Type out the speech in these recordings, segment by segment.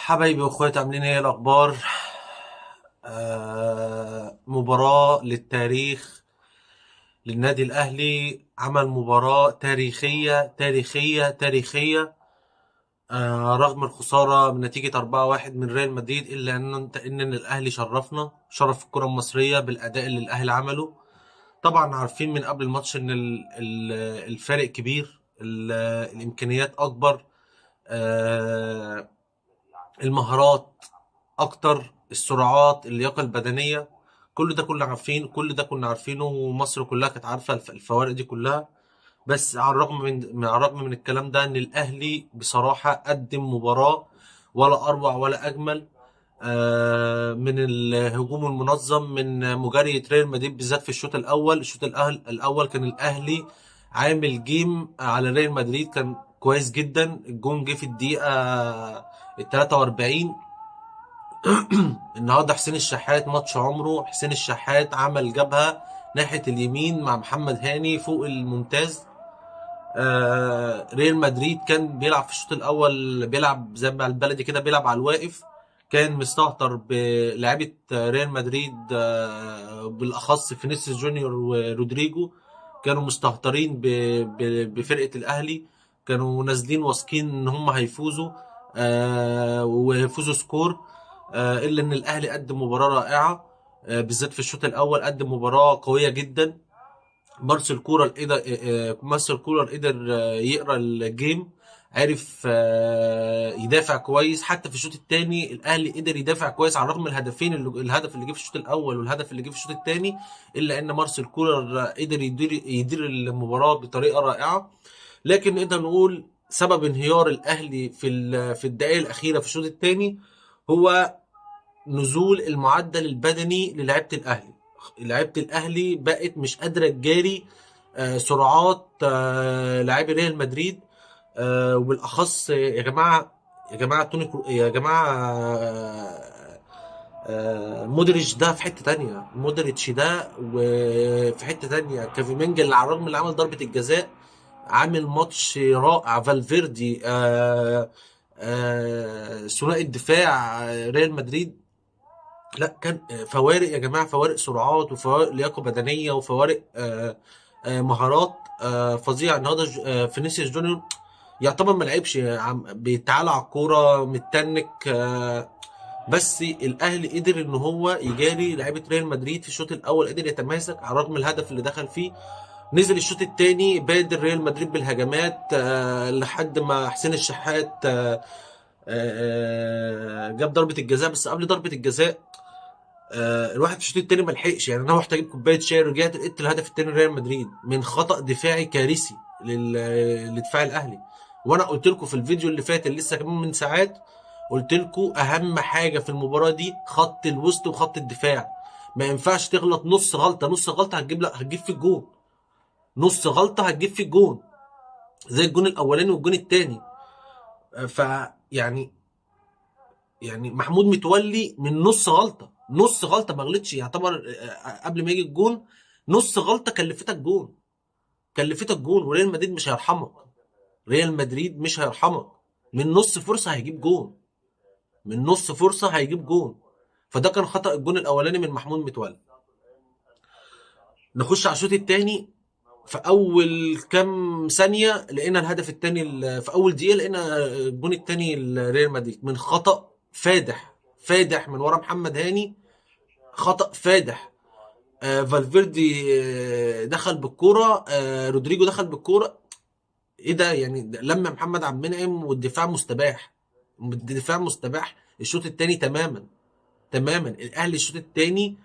حبايبي واخواتي عاملين ايه الاخبار؟ مباراة للتاريخ للنادي الاهلي، عمل مباراة تاريخية تاريخية تاريخية. رغم الخسارة من نتيجة 4-1 من ريال مدريد، الا ان الاهلي شرفنا، شرف الكرة المصرية بالاداء اللي الاهلي عمله. طبعا عارفين من قبل الماتش ان الفارق كبير، الامكانيات اكبر، آه، المهارات اكتر، السرعات، اللياقه البدنيه، كل ده كنا عارفينه، ومصر كلها كانت عارفه الفوارق دي كلها. بس على الرغم من الكلام ده، ان الاهلي بصراحه قدم مباراه ولا اروع ولا اجمل. من الهجوم المنظم من مجري ريال مدريد، بالذات في الشوط الاول. الاول كان الاهلي عامل جيم على ريال مدريد، كان كويس جدا. الجون جه في الدقيقه ال 43. النهارده حسين الشحات ماتش عمره، حسين الشحات عمل جبهة ناحية اليمين مع محمد هاني فوق الممتاز. ريال مدريد كان بيلعب في الشوط الأول، بيلعب زي ما البلدي كده، بيلعب على الواقف. كان مستهتر بلعيبة ريال مدريد، بالأخص فينيسيوس جونيور ورودريجو. كانوا مستهترين بفرقة الأهلي، كانوا نازلين واثقين إن هم هيفوزوا، ويفوزوا سكور. الا ان الاهلي قدم مباراه رائعه، بالذات في الشوط الاول قدم مباراه قويه جدا. مارسيل كولر قدر يقرا الجيم، عرف يدافع كويس. حتى في الشوط الثاني الاهلي قدر يدافع كويس، على الرغم من الهدف اللي جه في الشوط الاول والهدف اللي جه في الشوط الثاني، الا ان مارسيل كولر قدر يدير المباراه بطريقه رائعه. لكن نقدر نقول سبب انهيار الاهلي في الدقائق الاخيره في الشوط الثاني هو نزول المعدل البدني للاعيبه الاهلي. لعيبه الاهلي بقت مش قادره تجاري سرعات لاعبي ريال مدريد. وبالاخص يا جماعه، يا جماعه، مودريتش ده في حته تانية، مودريتش ده وفي حته تانية. كافيمينجا اللي على الرغم اللي عمل ضربه الجزاء عامل ماتش رائع. فالفيردي، ثنائي الدفاع ريال مدريد، لا كان فوارق يا جماعه، فوارق سرعات وفوارق لياقه بدنيه وفوارق مهارات فظيعه. النهارده فينيسيوس جونيور يعتبر ما لعبش، بيتعالى على الكوره متنك. بس الاهلي قدر ان هو يجاري لعيبه ريال مدريد في الشوط الاول، قدر يتماسك على الرغم من الهدف اللي دخل فيه. نزل الشوط الثاني بادر ريال مدريد بالهجمات لحد ما حسين الشحات جاب ضربه الجزاء. بس قبل ضربه الجزاء الواحد في الشوط الثاني ما لحقش، يعني انا رحت اجيب كوبايه شاي، رجعت لقيت الهدف الثاني لريال مدريد من خطا دفاعي كارثي لدفاع الاهلي. وانا قلت لكم في الفيديو اللي فات اللي لسه كمان من ساعات، قلت لكم اهم حاجه في المباراه دي خط الوسط وخط الدفاع. ما ينفعش تغلط نص غلطه، نص غلطه هتجيب في الجون، نص غلطه هتجيب في الجون، زي الجون الاولاني والجون الثاني. فيعني محمود متولي من نص غلطه، نص غلطه ما غلطش يعتبر قبل ما يجي الجون. نص غلطه كلفتك جون، كلفتك جون. وريال مدريد مش هيرحمك، ريال مدريد مش هيرحمك. من نص فرصه هيجيب جون، من نص فرصه هيجيب جون. فده كان خطأ الجون الاولاني من محمود متولي. نخش على الشوط الثاني. في اول كام ثانيه لقينا الهدف الثاني، في اول دقيقه لقينا الجون الثاني لريال مدريد من خطأ فادح، فادح من ورا محمد هاني، خطأ فادح. فالفيردي دخل بالكوره، رودريجو دخل بالكوره. ايه ده يعني؟ لما محمد عبد المنعم والدفاع مستباح، الدفاع مستباح الشوط الثاني تماما. تماما الاهلي الشوط الثاني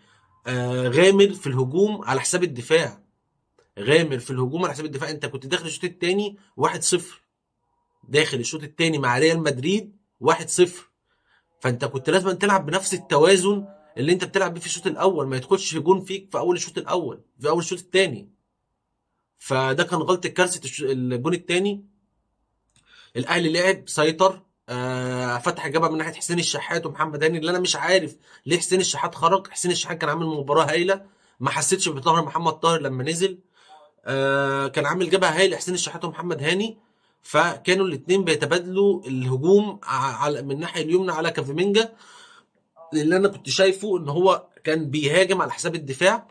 غامر في الهجوم على حساب الدفاع، غامر في الهجوم على حساب الدفاع. انت كنت داخل الشوط الثاني 1-0، داخل الشوط الثاني مع ريال مدريد 1-0. فانت كنت لازم تلعب بنفس التوازن اللي انت بتلعب بيه في الشوط الاول، ما يدخلش جون فيك في اول الشوط الاول في اول الشوط الثاني. فده كان غلطه كارثه الجون الثاني. الاهلي لعب سيطر، فتح جبهه من ناحيه حسين الشحات ومحمد هاني، اللي انا مش عارف ليه حسين الشحات خرج. حسين الشحات كان عامل مباراه هايله، ما حسيتش بطاهر محمد طاهر لما نزل. كان عامل جبهه هايل حسين الشحات ومحمد هاني. فكانوا الاثنين بيتبادلوا الهجوم على من الناحيه اليمنى على كافيمينجا، لان انا كنت شايفه ان هو كان بيهاجم على حساب الدفاع.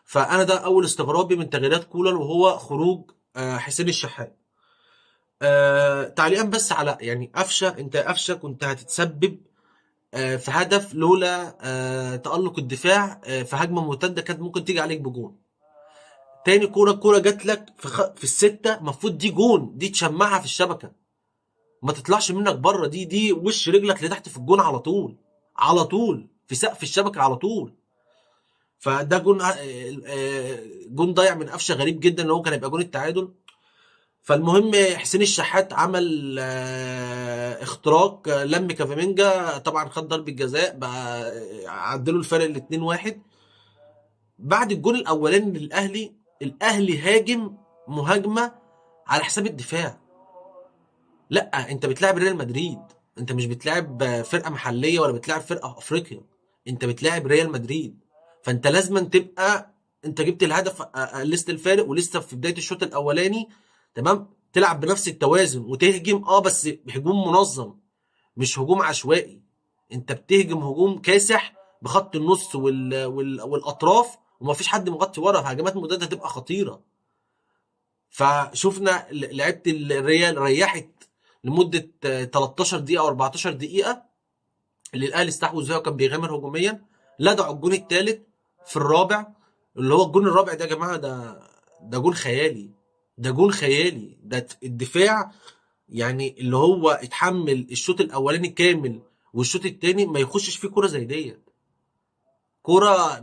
فانا ده اول استغرابي من تغييرات كولر، وهو خروج حسين الشحات. تعليقا بس على يعني قفشه، انت قفشه كنت هتتسبب في هدف لولا تألق الدفاع في هجمه مرتده كانت ممكن تيجي عليك بجون. تاني كوره جات لك في السته، المفروض دي جون، دي تشمعها في الشبكه، ما تطلعش منك بره، دي وش رجلك لتحت في الجون على طول، على طول في سقف الشبكه على طول. فده جون جون ضايع من قفشه غريب جدا، اللي هو كان هيبقى جون التعادل. فالمهم حسين الشحات عمل اختراق، لم كافيمينجا، طبعا خد ضربه جزاء بقى، عدلوا الفرق ل 2-1. بعد الجون الاولاني للاهلي، الاهلي هاجم مهاجمه على حساب الدفاع. لا، انت بتلعب ريال مدريد، انت مش بتلعب فرقه محليه ولا بتلعب فرقه افريقيا، انت بتلعب ريال مدريد. فانت لازما تبقى، انت جبت الهدف، قلست الفارق ولسه في بدايه الشوط الاولاني، تمام، تلعب بنفس التوازن وتهجم، بس هجوم منظم، مش هجوم عشوائي. انت بتهجم هجوم كاسح بخط النص والاطراف، ومفيش حد مغطي ورا، هجمات مضاده هتبقى خطيره. فشفنا لعيبه الريال ريحت لمده 13 دقيقه او 14 دقيقه، اللي الاهلي استحوذ فيها وكان بيغامر هجوميا، لدعوا الجون الثالث في الرابع. اللي هو الجون الرابع ده يا جماعه، ده جون خيالي، ده جون خيالي، ده الدفاع يعني اللي هو اتحمل الشوط الاولاني كامل والشوط الثاني ما يخشش فيه كوره زي ديت. كوره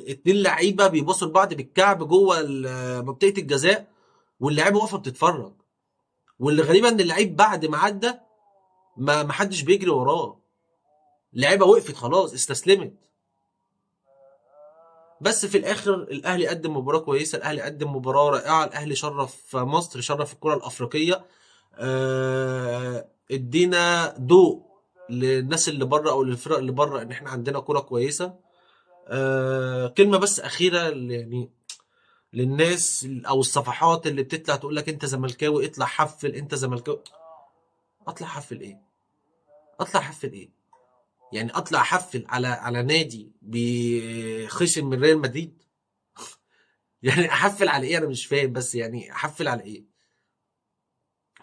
اتنين لعيبه بيبصوا لبعض بالكعب جوه منطقه الجزاء، واللعيبه واقفه بتتفرج. واللي غريبه ان اللعيب بعد ما عدى ما حدش بيجري وراه، اللعيبه وقفت خلاص، استسلمت. بس في الاخر الاهلي قدم مباراه كويسه، الاهلي قدم مباراه رائعه، الاهلي شرف مصر، شرف الكره الافريقيه. ادينا ضوء للناس اللي بره او للفرق اللي بره ان احنا عندنا كره كويسه. كلمه بس اخيره يعني للناس او الصفحات اللي بتطلع تقول لك انت زملكاوي اطلع حفل، انت زملكاوي. اطلع حفل ايه؟ اطلع حفل ايه؟ يعني اطلع احفل على نادي بخشن من ريال مدريد؟ يعني احفل على ايه؟ انا مش فاهم، بس يعني احفل على ايه؟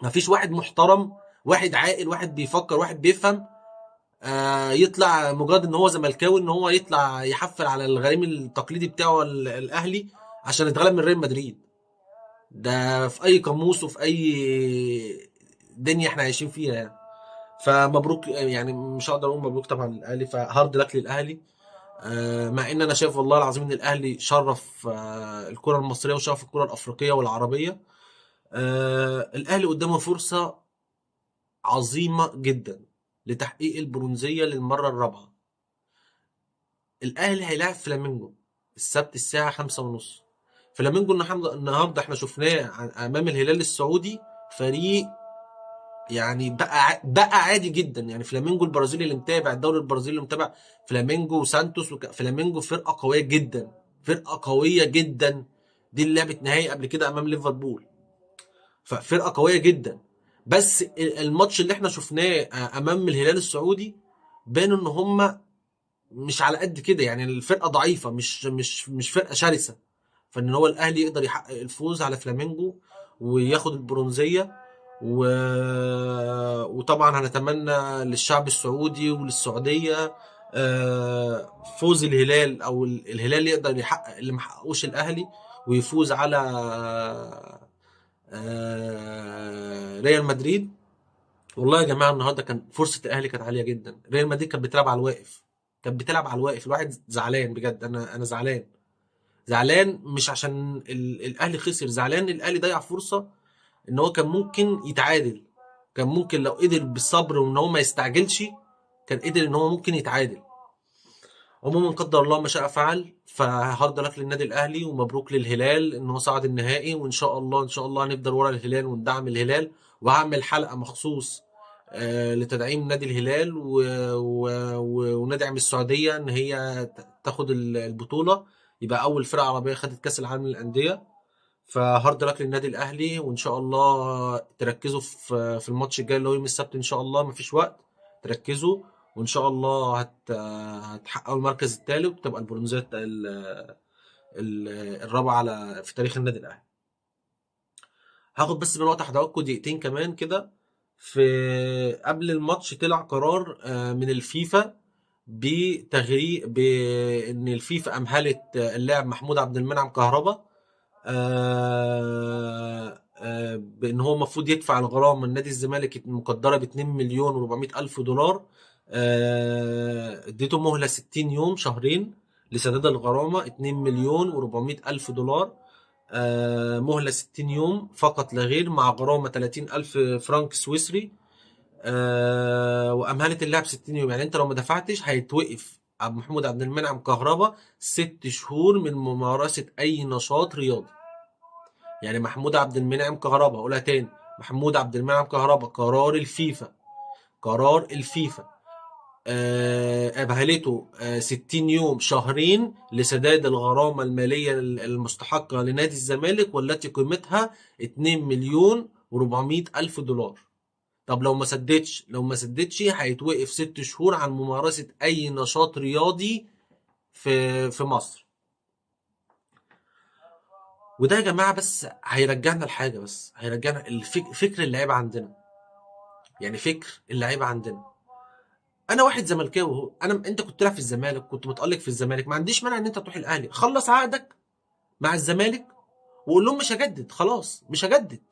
مفيش واحد محترم، واحد عاقل، واحد بيفكر، واحد بيفهم يطلع مجرد ان هو زملكاوي ان هو يطلع يحفل على الغريم التقليدي بتاعه الاهلي عشان اتغلب من ريال مدريد؟ ده في اي قاموس وفي اي دنيا احنا عايشين فيها يعني. فمبروك، يعني مش هقدر اقول مبروك طبعا للاهلي، فهارد لك للاهلي. مع ان انا شايف والله العظيم ان الاهلي شرف الكره المصريه وشرف الكره الافريقيه والعربيه. الاهلي قدامه فرصه عظيمه جدا لتحقيق البرونزيه للمره الرابعه. الاهلي هيلاعب فلامينجو السبت الساعه 5:30. فلامينجو النهارده احنا شفناه امام الهلال السعودي، فريق يعني بقى عادي جدا. يعني فلامينجو البرازيلي اللي متابع الدوري البرازيلي اللي متابع فلامينجو وسانتوس فلامينجو فرقه قويه جدا، فرقه قويه جدا. دي اللي لعبت نهائي قبل كده امام ليفربول، ففرقه قويه جدا. بس الماتش اللي احنا شفناه امام الهلال السعودي بان ان هم مش على قد كده، يعني الفرقه ضعيفه، مش فرقه شرسه. فان هو الاهلي يقدر يحقق الفوز على فلامينجو وياخد البرونزيه وطبعا هنتمنى للشعب السعودي وللسعوديه فوز الهلال، او الهلال يقدر يحقق اللي ما حققوش الاهلي، ويفوز على ريال مدريد. والله يا جماعه النهارده كان فرصه الاهلي كانت عاليه جدا، ريال مدريد كانت بتلعب على الواقف، كانت بتلعب على الواقف. الواحد زعلان بجد، انا زعلان، زعلان مش عشان الاهلي خسر، زعلان الاهلي ضيع فرصه ان هو كان ممكن يتعادل. كان ممكن لو قدر بالصبر وان هو ما يستعجلش كان قدر ان هو ممكن يتعادل. عموما قدر الله ما شاء فعل. فهارد لك للنادي الاهلي ومبروك للهلال ان هو صعد النهائي، وان شاء الله ان شاء الله هنفضل ورا الهلال وندعم الهلال. وهعمل حلقه مخصوص لتدعيم نادي الهلال وندعم السعوديه ان هي تاخد البطوله، يبقى اول فرقه عربيه خدت كاس العالم للانديه. فهارد لك للنادي الاهلي، وان شاء الله تركزوا في الماتش الجاي اللي هو يوم السبت ان شاء الله، مفيش وقت، تركزوا وان شاء الله هتحققوا المركز الثالث وتبقى البرونزيه الرابعه في تاريخ النادي الاهلي. هاخد بس من وقت حضراتكم دقيقتين كمان كده. قبل الماتش طلع قرار من الفيفا بان الفيفا امهلت اللاعب محمود عبد المنعم كهربا، بان هو المفروض يدفع الغرامه من نادي الزمالك المقدره ب 2 مليون و400 الف دولار. اديته مهله 60 يوم، شهرين، لسداد الغرامه 2 مليون و400 الف دولار. مهله 60 يوم فقط لا غير، مع غرامه 30 الف فرنك سويسري. وامهله اللاعب 60 يوم، يعني انت لو ما دفعتش هيتوقف عبد محمود عبد المنعم كهربا 6 شهور من ممارسه اي نشاط رياضي. يعني محمود عبد المنعم كهربا، اقولها تاني، محمود عبد المنعم كهربا قرار الفيفا، قرار الفيفا أبهلته 60 يوم، شهرين، لسداد الغرامة المالية المستحقة لنادي الزمالك، والتي قيمتها 2 مليون و400 ألف دولار. طب لو ما سددش هيتوقف 6 شهور عن ممارسة أي نشاط رياضي في مصر. وده يا جماعة بس هيرجعنا لحاجة، بس هيرجعنا فكر اللعيبة عندنا، يعني فكر اللعيبة عندنا. انا واحد زملكاوي اهو، انت كنت تلعب في الزمالك، كنت متألق في الزمالك، ما عنديش مانع ان انت تروح الاهلي، خلص عقدك مع الزمالك وقول لهم مش هجدد، خلاص مش هجدد،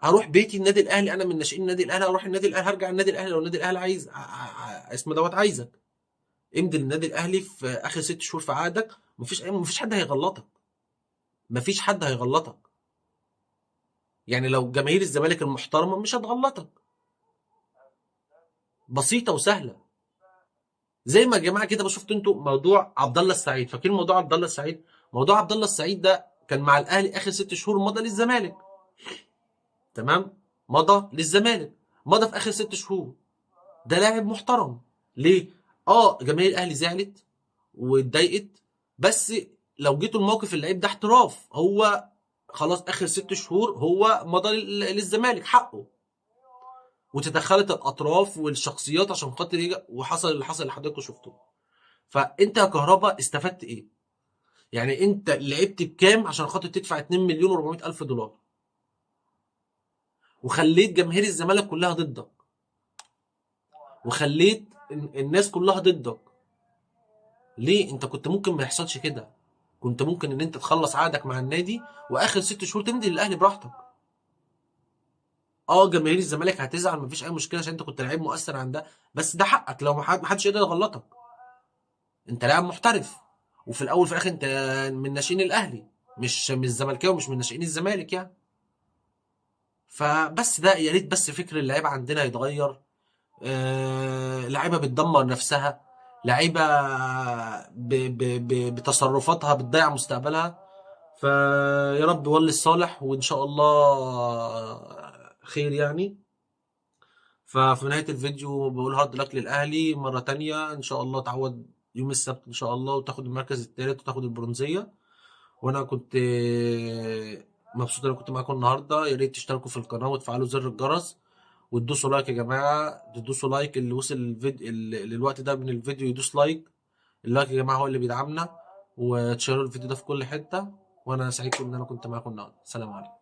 هروح بيتي النادي الاهلي، انا من ناشئين النادي الاهلي، اروح النادي الاهلي، هرجع النادي الاهلي لو النادي الاهلي عايز اسمه دوت عايزك، امضي للنادي الاهلي في اخر 6 شهور في عقدك، مفيش حد هيغلطك، مفيش حد هيغلطك. يعني لو جماهير الزمالك المحترمه مش هتغلطك، بسيطه وسهله. زي ما يا جماعه كده شفتوا انتوا موضوع عبد الله السعيد، فاكرين موضوع عبد الله السعيد؟ موضوع عبد الله السعيد ده كان مع الاهلي اخر 6 شهور، مضى للزمالك، تمام، مضى للزمالك، مضى في اخر 6 شهور. ده لاعب محترم. ليه؟ جماهير الاهلي زعلت واتضايقت، بس لو جيتوا الموقف، اللعيب ده احتراف، هو خلاص اخر 6 شهور هو مضى للزمالك، حقه. وتدخلت الاطراف والشخصيات عشان خاطر وحصل اللي حصل اللي حضراتكم شفتوه. فانت يا كهربا استفدت ايه؟ يعني انت لعبت بكام عشان خاطر تدفع 2 مليون و400 الف دولار، وخليت جماهير الزمالك كلها ضدك، وخليت الناس كلها ضدك. ليه؟ انت كنت ممكن ما يحصلش كده، كنت ممكن ان انت تخلص عقدك مع النادي واخر 6 شهور تمضي للاهلي براحتك. جماهير الزمالك هتزعل، مفيش اي مشكله، عشان انت كنت لعيب مؤثر عن ده، بس ده حقك، لو ما حدش يقدر يغلطك، انت لاعب محترف، وفي الاول وفي الاخر انت من ناشئين الاهلي، مش زملكاوي، مش من ناشئين الزمالك يعني. فبس ده يا ريت بس فكر اللعيبه عندنا يتغير. لعيبه بتدمر نفسها، لعيبه بتصرفاتها بتضيع مستقبلها. فيا رب يولي الصالح، وان شاء الله خير يعني. ففي نهايه الفيديو بقول هارد لك للاهلي مره تانية، ان شاء الله تعود يوم السبت ان شاء الله، وتاخد المركز الثالث وتاخد البرونزيه. وانا كنت مبسوط ان انا كنت معاكم النهارده. يا ريت تشتركوا في القناه وتفعلوا زر الجرس وتدوسوا لايك يا جماعه، تدوسوا لايك، اللي وصل الفيديو للوقت ده من الفيديو يدوس لايك. اللايك يا جماعه هو اللي بيدعمنا، وتشيروا الفيديو ده في كل حته. وانا سعيد ان انا كنت معاكم النهارده. سلام عليكم.